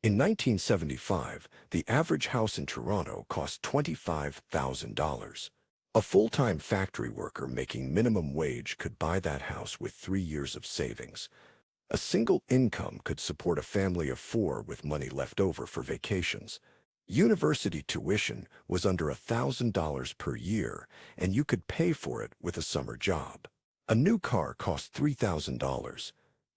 In 1975, the average house in Toronto cost $25,000. A full-time factory worker making minimum wage could buy that house with 3 years of savings. A single income could support a family of four with money left over for vacations. University tuition was under $1,000 per year, and you could pay for it with a summer job. A new car cost $3,000.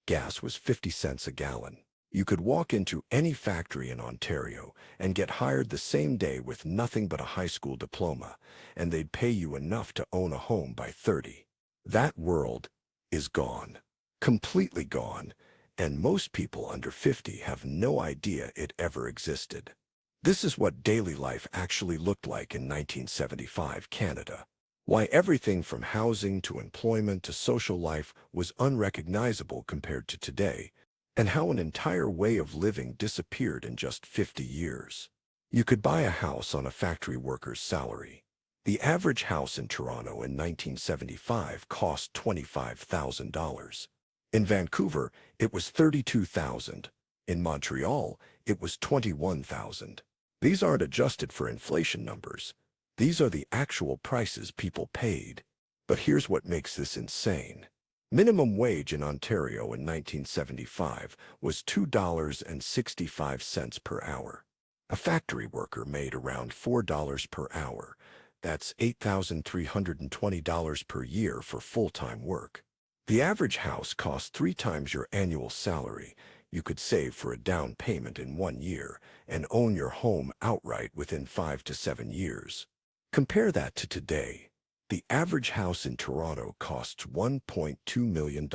Gas was 50 cents a gallon. You could walk into any factory in Ontario and get hired the same day with nothing but a high school diploma, and they'd pay you enough to own a home by 30. That world is gone. Completely gone, and most people under 50 have no idea it ever existed. This is what daily life actually looked like in 1975 Canada. Why everything from housing to employment to social life was unrecognizable compared to today, and how an entire way of living disappeared in just 50 years. You could buy a house on a factory worker's salary. The average house in Toronto in 1975 cost $25,000. In Vancouver, it was $32,000. In Montreal, it was $21,000. These aren't adjusted for inflation numbers. These are the actual prices people paid. But here's what makes this insane. Minimum wage in Ontario in 1975 was $2.65 per hour. A factory worker made around $4 per hour. That's $8,320 per year for full-time work. The average house cost 3 times your annual salary. You could save for a down payment in 1 year and own your home outright within 5 to 7 years. Compare that to today. The average house in Toronto costs $1.2 million.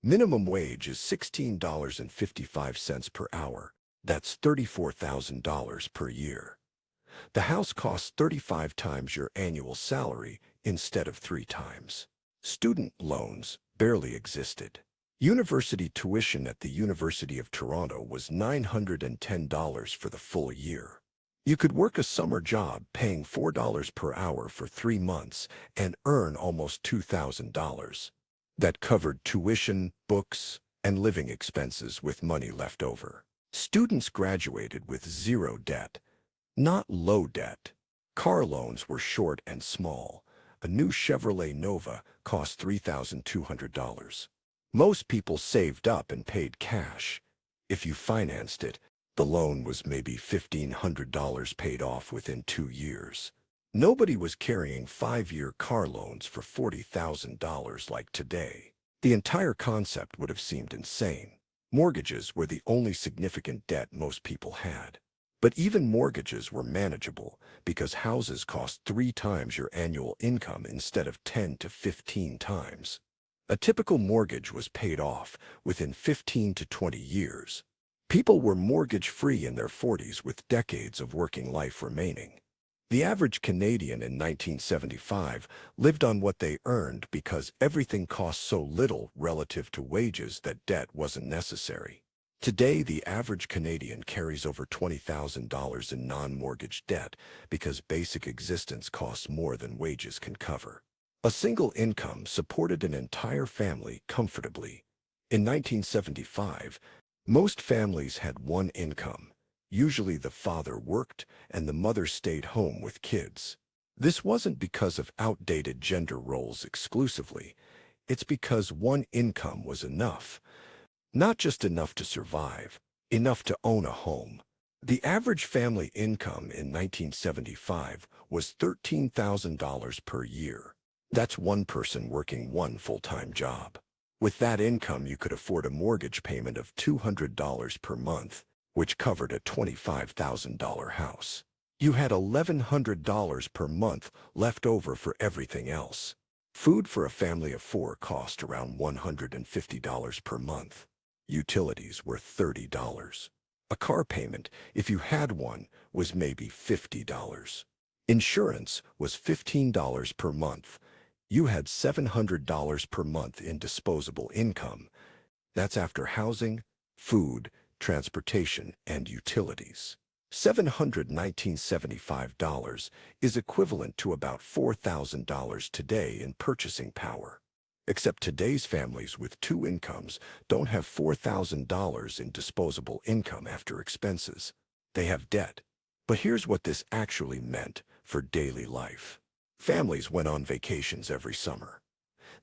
Minimum wage is $16.55 per hour. That's $34,000 per year. The house costs 35 times your annual salary instead of 3 times. Student loans barely existed. University tuition at the University of Toronto was $910 for the full year. You could work a summer job paying $4 per hour for 3 months and earn almost $2,000. That covered tuition, books, and living expenses with money left over. Students graduated with zero debt, not low debt. Car loans were short and small. A new Chevrolet Nova cost $3,200. Most people saved up and paid cash. If you financed it, the loan was maybe $1,500 paid off within 2 years. Nobody was carrying 5-year car loans for $40,000 like today. The entire concept would have seemed insane. Mortgages were the only significant debt most people had. But even mortgages were manageable because houses cost 3 times your annual income instead of 10 to 15 times. A typical mortgage was paid off within 15 to 20 years. People were mortgage-free in their 40s with decades of working life remaining. The average Canadian in 1975 lived on what they earned because everything cost so little relative to wages that debt wasn't necessary. Today, the average Canadian carries over $20,000 in non-mortgage debt because basic existence costs more than wages can cover. A single income supported an entire family comfortably. In 1975, most families had one income. Usually the father worked and the mother stayed home with kids. This wasn't because of outdated gender roles exclusively. It's because one income was enough. Not just enough to survive, enough to own a home. The average family income in 1975 was $13,000 per year. That's one person working one full-time job. With that income, you could afford a mortgage payment of $200 per month, which covered a $25,000 house. You had $1,100 per month left over for everything else. Food for a family of 4 cost around $150 per month. Utilities were $30. A car payment, if you had one, was maybe $50. Insurance was $15 per month. You had $700 per month in disposable income. That's after housing, food, transportation, and utilities. $719.75 is equivalent to about $4,000 today in purchasing power. Except today's families with two incomes don't have $4,000 in disposable income after expenses. They have debt. But here's what this actually meant for daily life. Families went on vacations every summer.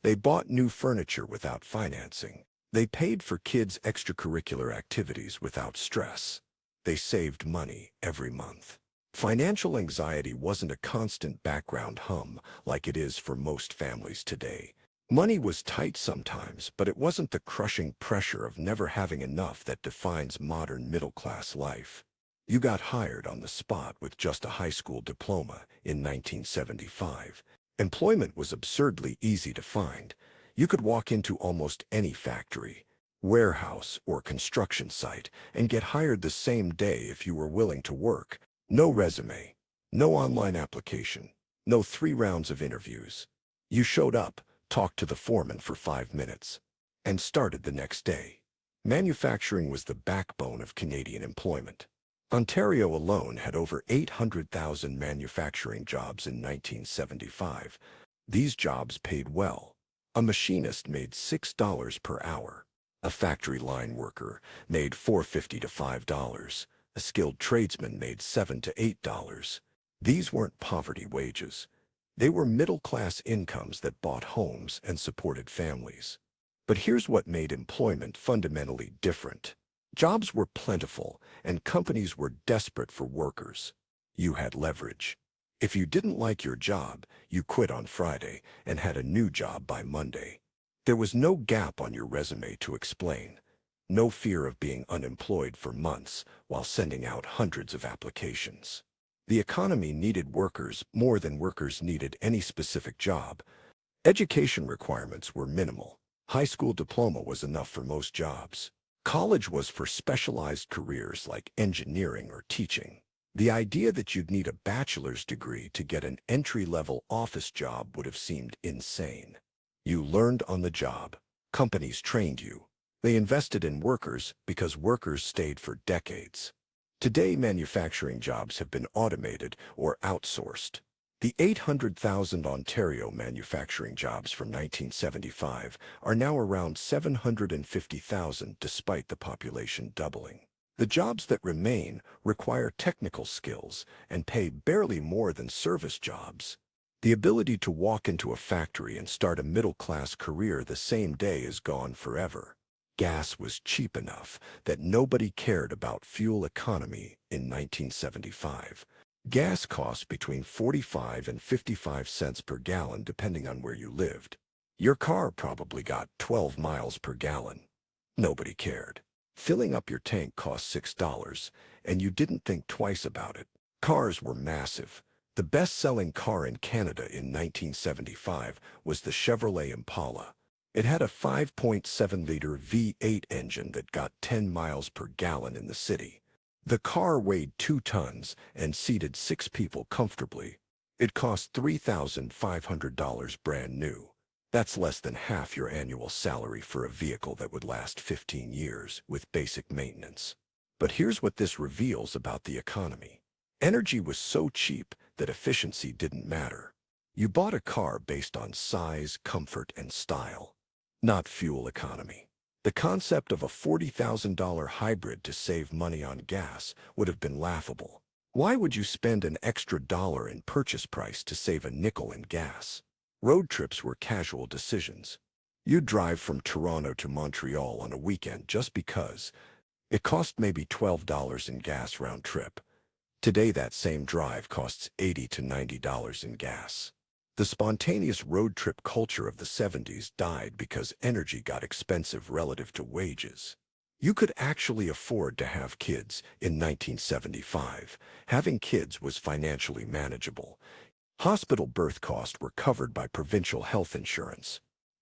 They bought new furniture without financing. They paid for kids' extracurricular activities without stress. They saved money every month. Financial anxiety wasn't a constant background hum like it is for most families today. Money was tight sometimes, but it wasn't the crushing pressure of never having enough that defines modern middle-class life. You got hired on the spot with just a high school diploma in 1975. Employment was absurdly easy to find. You could walk into almost any factory, warehouse, or construction site and get hired the same day if you were willing to work. No resume, no online application, no 3 rounds of interviews. You showed up, talked to the foreman for 5 minutes, and started the next day. Manufacturing was the backbone of Canadian employment. Ontario alone had over 800,000 manufacturing jobs in 1975. These jobs paid well. A machinist made $6 per hour. A factory line worker made $4.50 to $5. A skilled tradesman made $7 to $8. These weren't poverty wages. They were middle-class incomes that bought homes and supported families. But here's what made employment fundamentally different. Jobs were plentiful, and companies were desperate for workers. You had leverage. If you didn't like your job, you quit on Friday and had a new job by Monday. There was no gap on your resume to explain. No fear of being unemployed for months while sending out hundreds of applications. The economy needed workers more than workers needed any specific job. Education requirements were minimal. High school diploma was enough for most jobs. College was for specialized careers like engineering or teaching. The idea that you'd need a bachelor's degree to get an entry-level office job would have seemed insane. You learned on the job. Companies trained you. They invested in workers because workers stayed for decades. Today, manufacturing jobs have been automated or outsourced. The 800,000 Ontario manufacturing jobs from 1975 are now around 750,000 despite the population doubling. The jobs that remain require technical skills and pay barely more than service jobs. The ability to walk into a factory and start a middle-class career the same day is gone forever. Gas was cheap enough that nobody cared about fuel economy in 1975. Gas cost between 45 and 55 cents per gallon depending on where you lived. Your car probably got 12 miles per gallon. Nobody cared. Filling up your tank cost $6, and you didn't think twice about it. Cars were massive. The best-selling car in Canada in 1975 was the Chevrolet Impala. It had a 5.7-liter V8 engine that got 10 miles per gallon in the city. The car weighed 2 tons and seated 6 people comfortably. It cost $3,500 brand new. That's less than half your annual salary for a vehicle that would last 15 years with basic maintenance. But here's what this reveals about the economy. Energy was so cheap that efficiency didn't matter. You bought a car based on size, comfort, and style, not fuel economy. The concept of a $40,000 hybrid to save money on gas would have been laughable. Why would you spend an extra dollar in purchase price to save a nickel in gas? Road trips were casual decisions. You'd drive from Toronto to Montreal on a weekend just because. It cost maybe $12 in gas round trip. Today that same drive costs $80 to $90 in gas. The spontaneous road trip culture of the 70s died because energy got expensive relative to wages. You could actually afford to have kids in 1975. Having kids was financially manageable. Hospital birth costs were covered by provincial health insurance.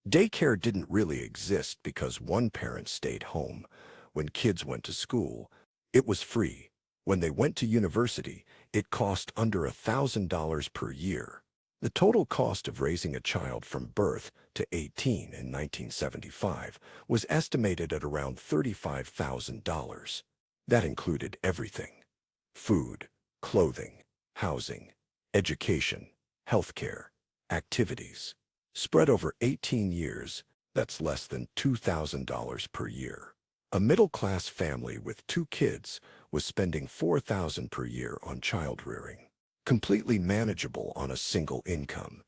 Daycare didn't really exist because one parent stayed home. When kids went to school, it was free. When they went to university, it cost under $1,000 per year. The total cost of raising a child from birth to 18 in 1975 was estimated at around $35,000. That included everything: food, clothing, housing, education, healthcare, activities. Spread over 18 years, that's less than $2,000 per year. A middle-class family with 2 kids was spending $4,000 per year on child rearing. Completely manageable on a single income.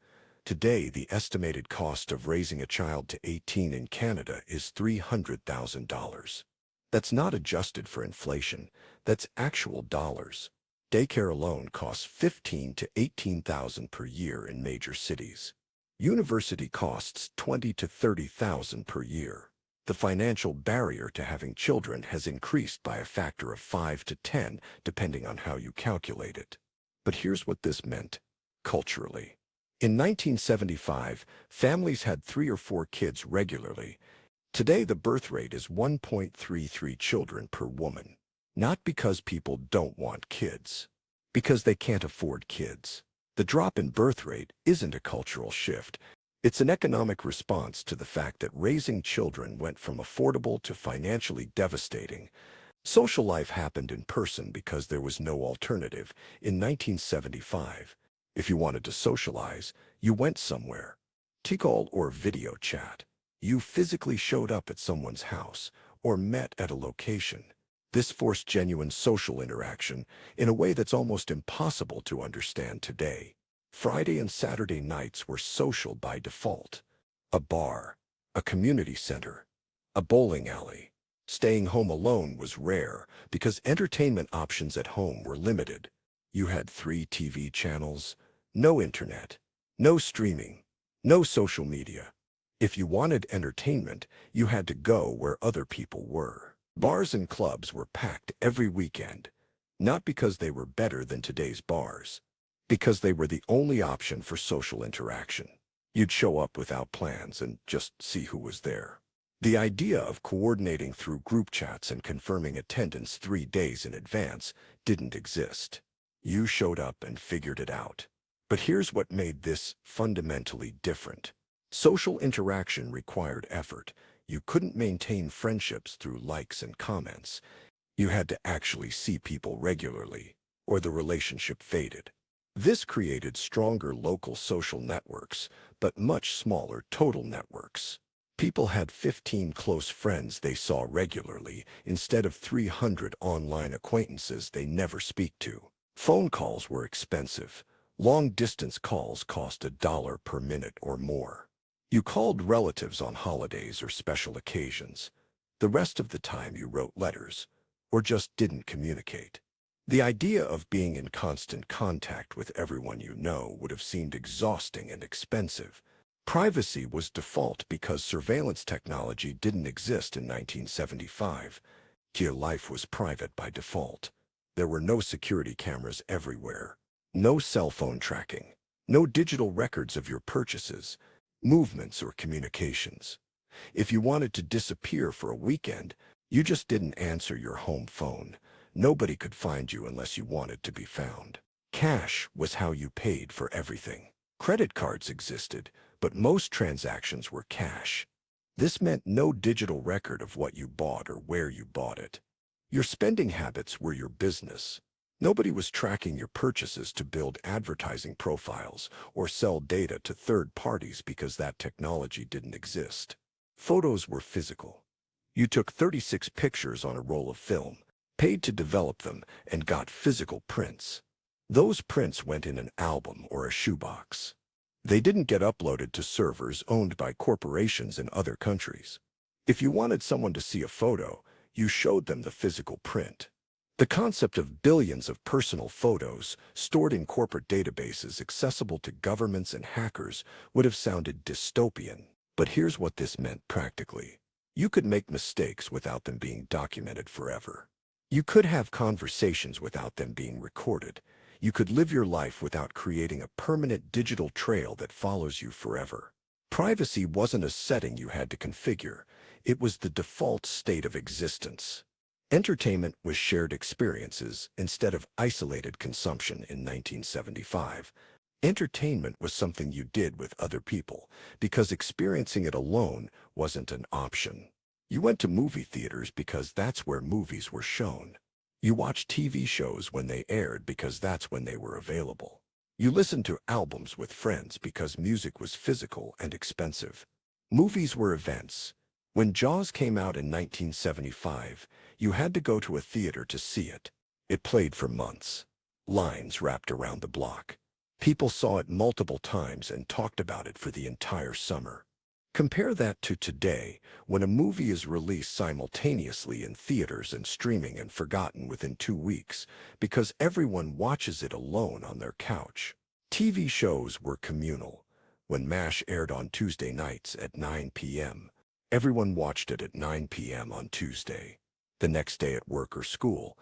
Today, the estimated cost of raising a child to 18 in Canada is $300,000. That's not adjusted for inflation. That's actual dollars. Daycare alone costs 15 to 18,000 per year in major cities. University costs 20 to 30,000 per year. The financial barrier to having children has increased by a factor of 5 to 10, depending on how you calculate it. But here's what this meant culturally. In 1975, families had 3 or 4 kids regularly. Today, the birth rate is 1.33 children per woman. Not because people don't want kids, because they can't afford kids. The drop in birth rate isn't a cultural shift. It's an economic response to the fact that raising children went from affordable to financially devastating. Social life happened in person because there was no alternative. In 1975, if you wanted to socialize, you went somewhere. Call or video chat. You physically showed up at someone's house or met at a location. This forced genuine social interaction in a way that's almost impossible to understand today. Friday and Saturday nights were social by default. A bar, a community center, a bowling alley. Staying home alone was rare because entertainment options at home were limited. You had 3 TV channels, no internet, no streaming, no social media. If you wanted entertainment, you had to go where other people were. Bars and clubs were packed every weekend, not because they were better than today's bars, because they were the only option for social interaction. You'd show up without plans and just see who was there. The idea of coordinating through group chats and confirming attendance 3 days in advance didn't exist. You showed up and figured it out. But here's what made this fundamentally different. Social interaction required effort. You couldn't maintain friendships through likes and comments. You had to actually see people regularly, or the relationship faded. This created stronger local social networks, but much smaller total networks. People had 15 close friends they saw regularly instead of 300 online acquaintances they never speak to. Phone calls were expensive. Long-distance calls cost $1 per minute or more. You called relatives on holidays or special occasions. The rest of the time you wrote letters, or just didn't communicate. The idea of being in constant contact with everyone you know would have seemed exhausting and expensive. Privacy was default because surveillance technology didn't exist in 1975. Your life was private by default. There were no security cameras everywhere, no cell phone tracking, no digital records of your purchases, movements, or communications. If you wanted to disappear for a weekend, you just didn't answer your home phone. Nobody could find you unless you wanted to be found. Cash was how you paid for everything. Credit cards existed, but most transactions were cash. This meant no digital record of what you bought or where you bought it. Your spending habits were your business. Nobody was tracking your purchases to build advertising profiles or sell data to third parties because that technology didn't exist. Photos were physical. You took 36 pictures on a roll of film, paid to develop them, and got physical prints. Those prints went in an album or a shoebox. They didn't get uploaded to servers owned by corporations in other countries. If you wanted someone to see a photo, you showed them the physical print. The concept of billions of personal photos stored in corporate databases accessible to governments and hackers would have sounded dystopian. But here's what this meant practically. You could make mistakes without them being documented forever. You could have conversations without them being recorded. You could live your life without creating a permanent digital trail that follows you forever. Privacy wasn't a setting you had to configure. It was the default state of existence. Entertainment was shared experiences instead of isolated consumption in 1975. Entertainment was something you did with other people because experiencing it alone wasn't an option. You went to movie theaters because that's where movies were shown. You watched TV shows when they aired because that's when they were available. You listened to albums with friends because music was physical and expensive. Movies were events. When Jaws came out in 1975, you had to go to a theater to see it. It played for months. Lines wrapped around the block. People saw it multiple times and talked about it for the entire summer. Compare that to today, when a movie is released simultaneously in theaters and streaming and forgotten within 2 weeks because everyone watches it alone on their couch. TV shows were communal. When MASH aired on Tuesday nights at 9 p.m., everyone watched it at 9 p.m. on Tuesday. The next day at work or school,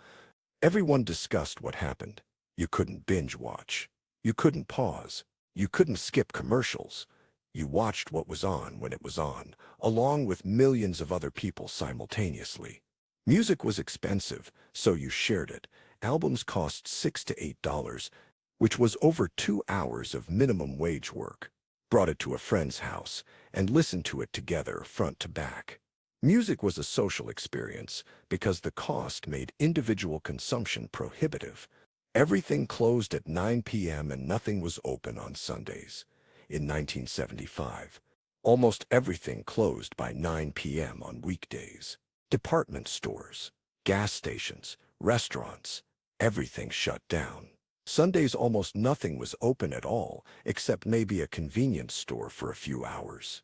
everyone discussed what happened. You couldn't binge watch. You couldn't pause. You couldn't skip commercials. You watched what was on when it was on, along with millions of other people simultaneously. Music was expensive, so you shared it. Albums cost $6 to $8, which was over 2 hours of minimum wage work. Brought it to a friend's house and listened to it together front to back. Music was a social experience because the cost made individual consumption prohibitive. Everything closed at 9 p.m. and nothing was open on Sundays. In 1975, almost everything closed by 9 p.m. on weekdays. Department stores, gas stations, restaurants, everything shut down. Sundays almost nothing was open at all, except maybe a convenience store for a few hours.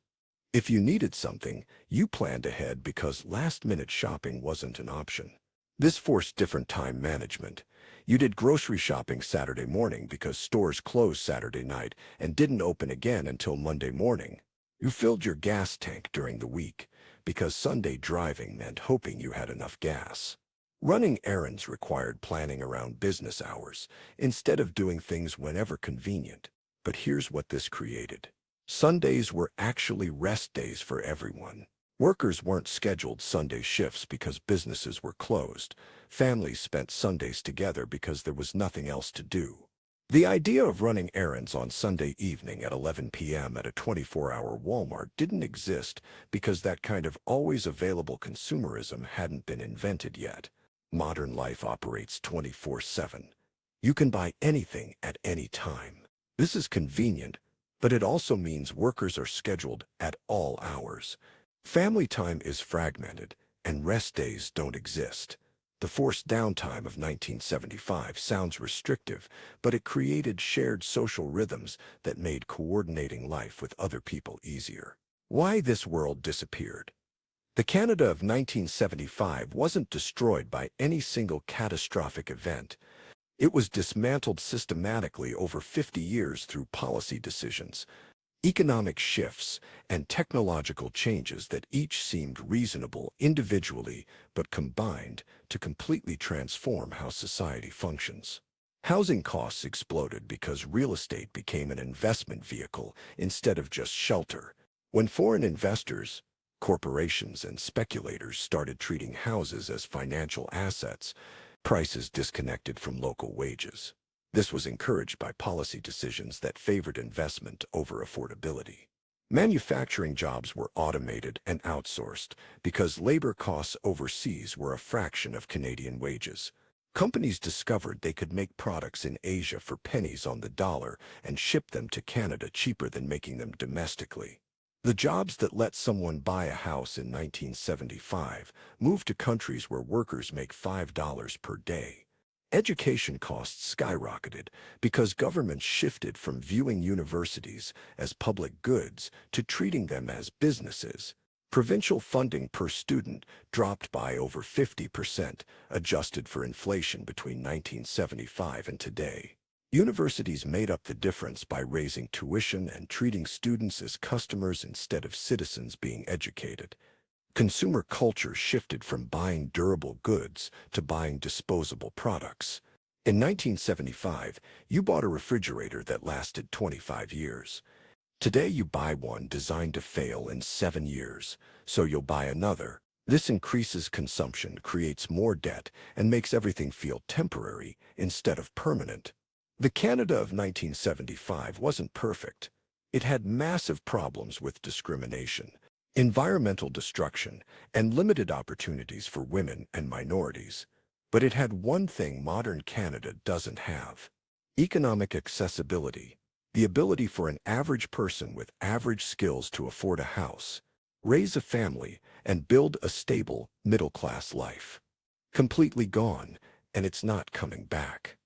If you needed something, you planned ahead because last-minute shopping wasn't an option. This forced different time management. You did grocery shopping Saturday morning because stores closed Saturday night and didn't open again until Monday morning. You filled your gas tank during the week because Sunday driving meant hoping you had enough gas. Running errands required planning around business hours instead of doing things whenever convenient. But here's what this created. Sundays were actually rest days for everyone. Workers weren't scheduled Sunday shifts because businesses were closed. Families spent Sundays together because there was nothing else to do. The idea of running errands on Sunday evening at 11 p.m. at a 24-hour Walmart didn't exist because that kind of always available consumerism hadn't been invented yet. Modern life operates 24/7. You can buy anything at any time. This is convenient, but it also means workers are scheduled at all hours. Family time is fragmented, and rest days don't exist. The forced downtime of 1975 sounds restrictive, but it created shared social rhythms that made coordinating life with other people easier. Why this world disappeared? The Canada of 1975 wasn't destroyed by any single catastrophic event. It was dismantled systematically over 50 years through policy decisions, economic shifts, and technological changes that each seemed reasonable individually but combined to completely transform how society functions. Housing costs exploded because real estate became an investment vehicle instead of just shelter. When foreign investors, corporations, and speculators started treating houses as financial assets, prices disconnected from local wages. This was encouraged by policy decisions that favored investment over affordability. Manufacturing jobs were automated and outsourced because labor costs overseas were a fraction of Canadian wages. Companies discovered they could make products in Asia for pennies on the dollar and ship them to Canada cheaper than making them domestically. The jobs that let someone buy a house in 1975 moved to countries where workers make $5 per day. Education costs skyrocketed because governments shifted from viewing universities as public goods to treating them as businesses. Provincial funding per student dropped by over 50%, adjusted for inflation between 1975 and today. Universities made up the difference by raising tuition and treating students as customers instead of citizens being educated. Consumer culture shifted from buying durable goods to buying disposable products. In 1975, you bought a refrigerator that lasted 25 years. Today you buy one designed to fail in 7 years, so you'll buy another. This increases consumption, creates more debt, and makes everything feel temporary instead of permanent. The Canada of 1975 wasn't perfect. It had massive problems with discrimination, environmental destruction, and limited opportunities for women and minorities. But it had one thing modern Canada doesn't have: Economic accessibility, the ability for an average person with average skills to afford a house, raise a family, and build a stable, middle-class life. Completely gone, and it's not coming back.